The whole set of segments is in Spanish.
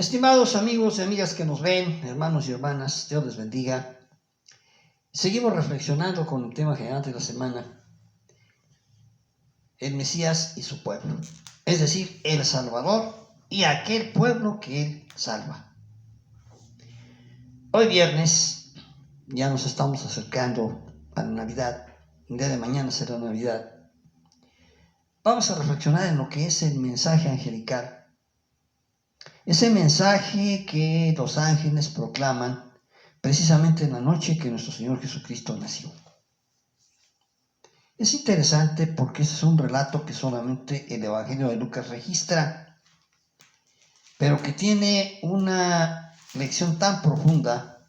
Estimados amigos y amigas que nos ven, hermanos y hermanas, Dios les bendiga. Seguimos reflexionando con el tema general de la semana, el Mesías y su pueblo, es decir, el Salvador y aquel pueblo que Él salva. Hoy viernes, ya nos estamos acercando a la Navidad, el día de mañana será Navidad. Vamos a reflexionar en lo que es el mensaje angelical. Ese mensaje que los ángeles proclaman precisamente en la noche que nuestro Señor Jesucristo nació. Es interesante porque ese es un relato que solamente el Evangelio de Lucas registra, pero que tiene una lección tan profunda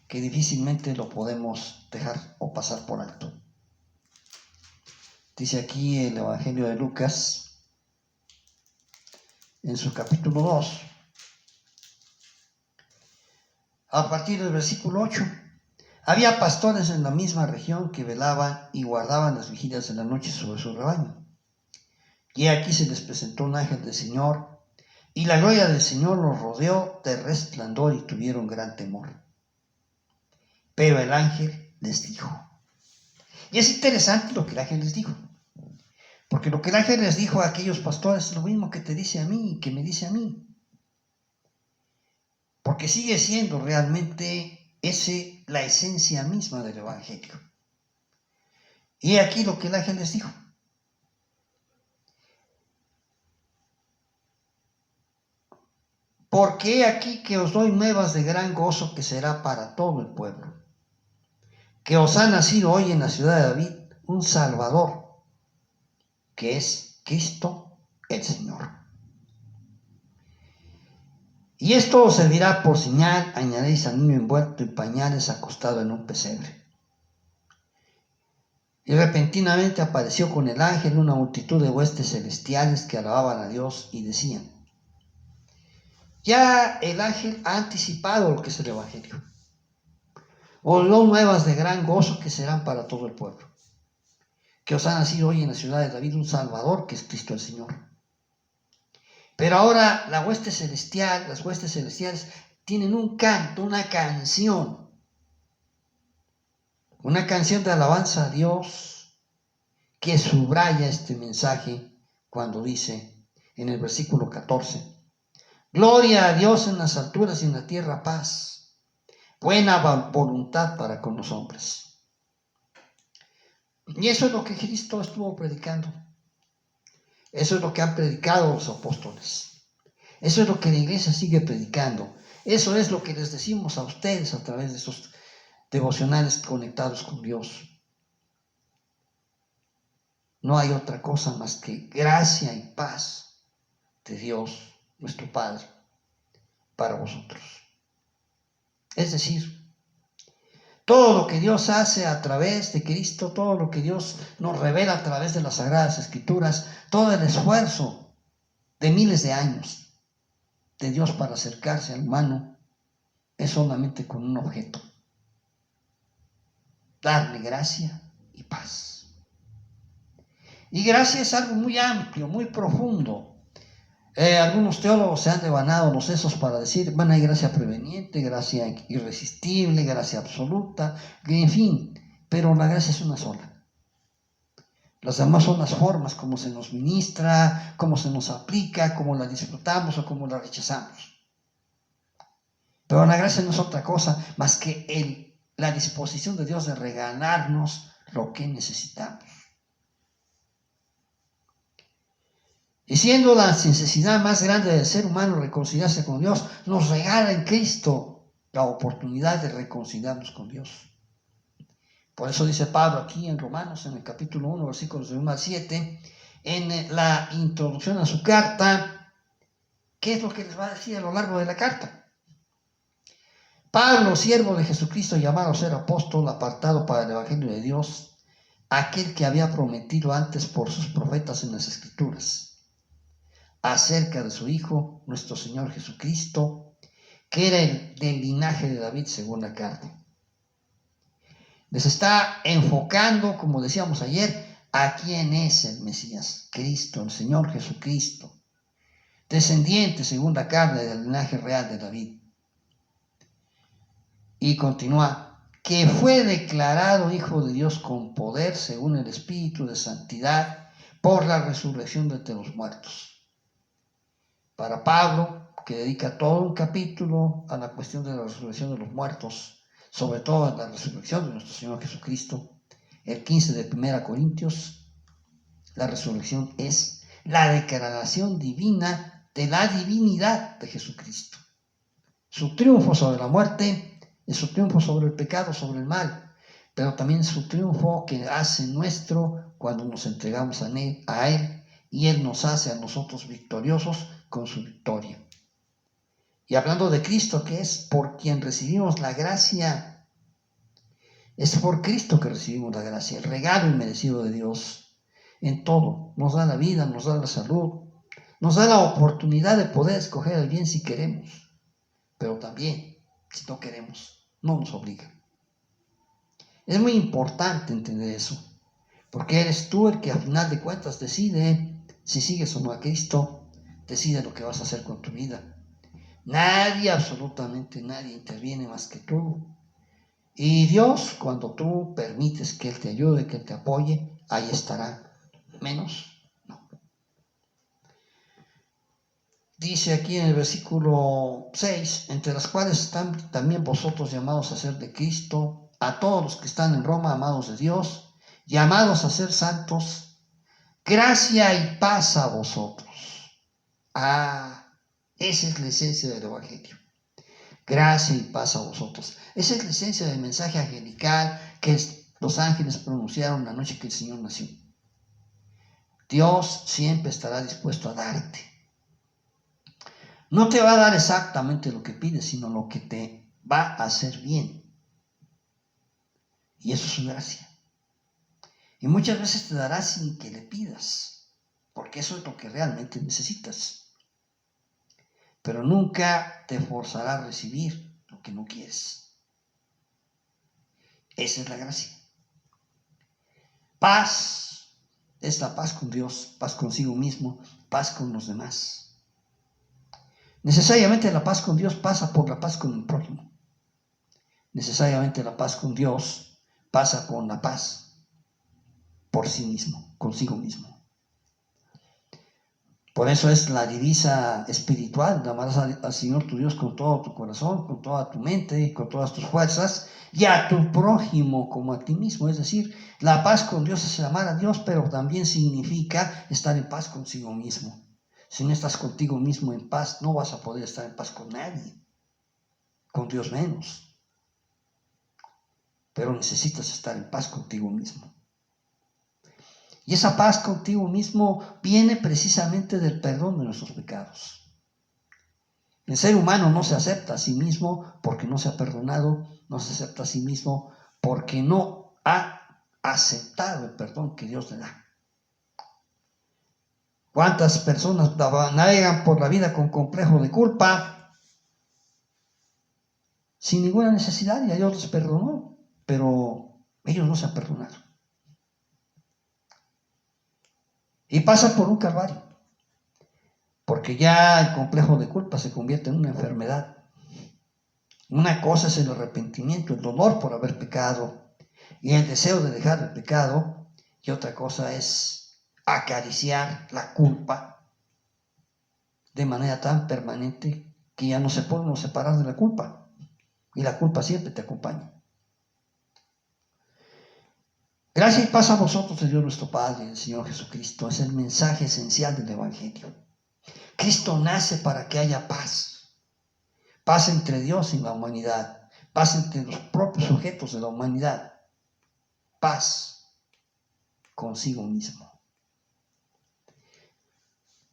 que difícilmente lo podemos dejar o pasar por alto. Dice aquí el Evangelio de Lucas, en su capítulo 2, a partir del versículo 8. Había pastores en la misma región que velaban y guardaban las vigilias de la noche sobre su rebaño. Y aquí se les presentó un ángel del Señor, y la gloria del Señor los rodeó de resplandor y tuvieron gran temor. Pero el ángel les dijo. Y es interesante lo que el ángel les dijo, porque lo que el ángel les dijo a aquellos pastores es lo mismo que te dice a mí y que me dice a mí. Porque sigue siendo realmente la esencia misma del Evangelio. Y aquí lo que el ángel les dijo. Porque he aquí que os doy nuevas de gran gozo que será para todo el pueblo. Que os ha nacido hoy en la ciudad de David un Salvador, que es Cristo el Señor. Y esto os servirá por señal, añadiréis al niño envuelto en pañales acostado en un pesebre. Y repentinamente apareció con el ángel una multitud de huestes celestiales que alababan a Dios y decían. Ya el ángel ha anticipado lo que es el Evangelio. Os doy nuevas de gran gozo que serán para todo el pueblo. Que os ha nacido hoy en la ciudad de David un Salvador, que es Cristo el Señor. Pero ahora las huestes celestiales tienen un canto, una canción de alabanza a Dios que subraya este mensaje cuando dice en el versículo 14, gloria a Dios en las alturas y en la tierra paz, buena voluntad para con los hombres. Y eso es lo que Cristo estuvo predicando. Eso es lo que han predicado los apóstoles. Eso es lo que la iglesia sigue predicando. Eso es lo que les decimos a ustedes a través de esos devocionales conectados con Dios. No hay otra cosa más que gracia y paz de Dios, nuestro Padre, para vosotros. Es decir, todo lo que Dios hace a través de Cristo, todo lo que Dios nos revela a través de las Sagradas Escrituras, todo el esfuerzo de miles de años de Dios para acercarse al humano, es solamente con un objeto: darle gracia y paz. Y gracia es algo muy amplio, muy profundo. Algunos teólogos se han devanado los sesos para decir, bueno, hay gracia preveniente, gracia irresistible, gracia absoluta, en fin, pero la gracia es una sola. Las demás son las formas como se nos ministra, cómo se nos aplica, cómo la disfrutamos o cómo la rechazamos. Pero la gracia no es otra cosa más que la disposición de Dios de regalarnos lo que necesitamos. Y siendo la necesidad más grande del ser humano reconciliarse con Dios, nos regala en Cristo la oportunidad de reconciliarnos con Dios. Por eso dice Pablo aquí en Romanos, en el capítulo 1, versículos de 1 al 7, en la introducción a su carta, ¿qué es lo que les va a decir a lo largo de la carta? Pablo, siervo de Jesucristo, llamado a ser apóstol, apartado para el Evangelio de Dios, aquel que había prometido antes por sus profetas en las Escrituras, acerca de su Hijo, nuestro Señor Jesucristo, que era del linaje de David según la carne. Les está enfocando, como decíamos ayer, a quién es el Mesías, Cristo, el Señor Jesucristo. descendiente según la carne del linaje real de David. Y continúa, que fue declarado Hijo de Dios con poder según el Espíritu de Santidad por la resurrección de entre los muertos. Para Pablo, que dedica todo un capítulo a la cuestión de la resurrección de los muertos, sobre todo a la resurrección de nuestro Señor Jesucristo, el 15 de 1 Corintios, la resurrección es la declaración divina de la divinidad de Jesucristo. Su triunfo sobre la muerte es su triunfo sobre el pecado, sobre el mal, pero también su triunfo que hace nuestro cuando nos entregamos a Él y Él nos hace a nosotros victoriosos con su victoria. Y hablando de Cristo, que es por quien recibimos la gracia, es por Cristo que recibimos la gracia, el regalo inmerecido de Dios en todo. Nos da la vida, nos da la salud, nos da la oportunidad de poder escoger el bien si queremos, pero también, si no queremos, no nos obliga. Es muy importante entender eso, porque eres tú el que a final de cuentas decide si sigues o no a Cristo, decide lo que vas a hacer con tu vida. Nadie, absolutamente nadie interviene más que tú. Y Dios, cuando tú permites que Él te ayude, que Él te apoye, ahí estará. Menos, no. Dice aquí en el versículo 6, entre las cuales están también vosotros llamados a ser de Cristo, a todos los que están en Roma, amados de Dios, llamados a ser santos, gracia y paz a vosotros. Esa es la esencia del Evangelio. Gracia y paz a vosotros. Esa es la esencia del mensaje angelical que los ángeles pronunciaron la noche que el Señor nació. Dios siempre estará dispuesto a darte. No te va a dar exactamente lo que pides, sino lo que te va a hacer bien. Y eso es su gracia. Y muchas veces te dará sin que le pidas, porque eso es lo que realmente necesitas. Pero nunca te forzará a recibir lo que no quieres. Esa es la gracia. Paz es la paz con Dios, paz consigo mismo, paz con los demás. Necesariamente la paz con Dios pasa por la paz con el prójimo. Necesariamente la paz con Dios pasa con la paz por sí mismo, consigo mismo. Por eso es la divisa espiritual: amarás al Señor tu Dios con todo tu corazón, con toda tu mente y con todas tus fuerzas, y a tu prójimo como a ti mismo. Es decir, la paz con Dios es amar a Dios, pero también significa estar en paz consigo mismo. Si no estás contigo mismo en paz, no vas a poder estar en paz con nadie, con Dios menos. Pero necesitas estar en paz contigo mismo. Y esa paz contigo mismo viene precisamente del perdón de nuestros pecados. El ser humano no se acepta a sí mismo porque no se ha perdonado, no se acepta a sí mismo porque no ha aceptado el perdón que Dios le da. ¿Cuántas personas navegan por la vida con complejo de culpa sin ninguna necesidad? Y a Dios les perdonó, pero ellos no se han perdonado. Y pasa por un calvario, porque ya el complejo de culpa se convierte en una enfermedad. Una cosa es el arrepentimiento, el dolor por haber pecado y el deseo de dejar el pecado, y otra cosa es acariciar la culpa de manera tan permanente que ya no se puede uno separar de la culpa, y la culpa siempre te acompaña. Gracia y paz a vosotros de Dios nuestro Padre y del Señor Jesucristo. Es el mensaje esencial del Evangelio. Cristo nace para que haya paz. Paz entre Dios y la humanidad. Paz entre los propios sujetos de la humanidad. Paz consigo mismo.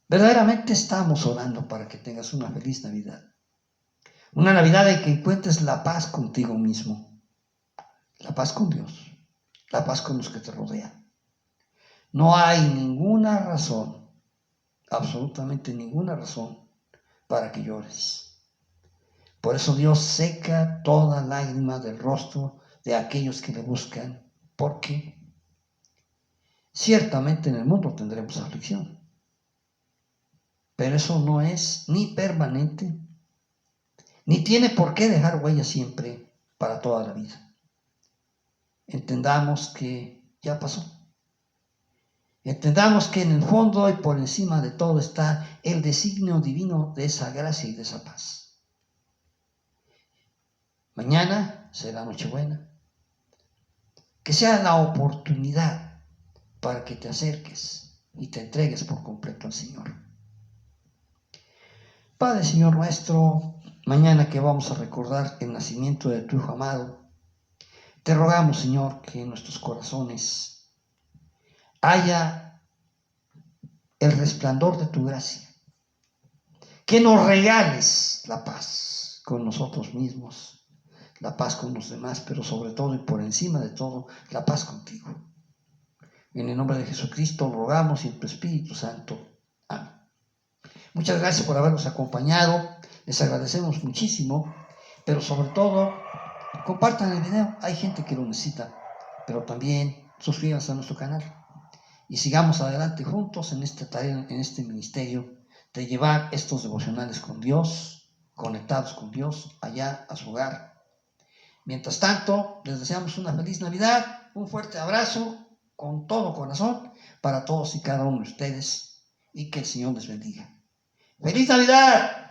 Verdaderamente estamos orando para que tengas una feliz Navidad. Una Navidad en que encuentres la paz contigo mismo. La paz con Dios. La paz con los que te rodean. No hay ninguna razón, absolutamente ninguna razón, para que llores. Por eso Dios seca toda lágrima del rostro de aquellos que le buscan, porque ciertamente en el mundo tendremos aflicción. pero eso no es ni permanente, ni tiene por qué dejar huella siempre para toda la vida. Entendamos que ya pasó. Entendamos que en el fondo y por encima de todo está el designio divino de esa gracia y de esa paz. Mañana será Nochebuena. Que sea la oportunidad para que te acerques y te entregues por completo al Señor. Padre, Señor nuestro, mañana que vamos a recordar el nacimiento de tu Hijo amado, te rogamos, Señor, que en nuestros corazones haya el resplandor de tu gracia, que nos regales la paz con nosotros mismos, la paz con los demás, pero sobre todo y por encima de todo, la paz contigo. En el nombre de Jesucristo rogamos y en tu Espíritu Santo. Amén. Muchas gracias por habernos acompañado, les agradecemos muchísimo, pero sobre todo, compartan el video, hay gente que lo necesita, pero también suscríbanse a nuestro canal y sigamos adelante juntos en esta tarea, en este ministerio de llevar estos devocionales con Dios, conectados con Dios, allá a su hogar. Mientras tanto, les deseamos una feliz Navidad, un fuerte abrazo con todo corazón para todos y cada uno de ustedes y que el Señor les bendiga. ¡Feliz Navidad!